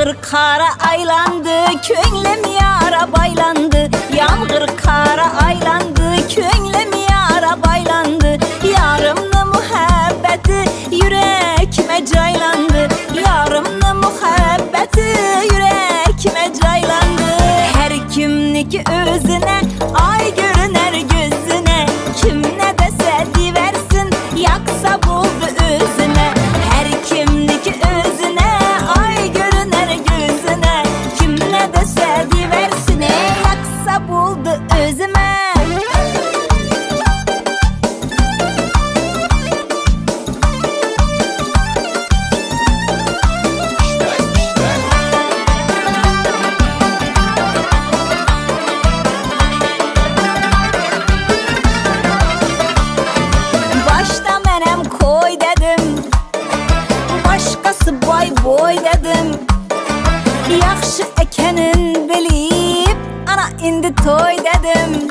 Yağmur kara aylandı, könlüm yara baylandı. Yağmur kara aylandı, könlüm yara baylandı. Yarımın muhabbeti yüreğime caylandı. Yarımın muhabbeti yüreğime caylandı. Her kimniki özüne ay görüner gözüne. Kim ne dese diversin, yaksa buldu özüne. Her kimniki özüne ay görüner gözüne. Kim ne dese diversin, yaksa buldu özüme. Başta menem koy dedim, başkası boy boy dedim. Yaxşı ekenin bilip ana indi toy dedim.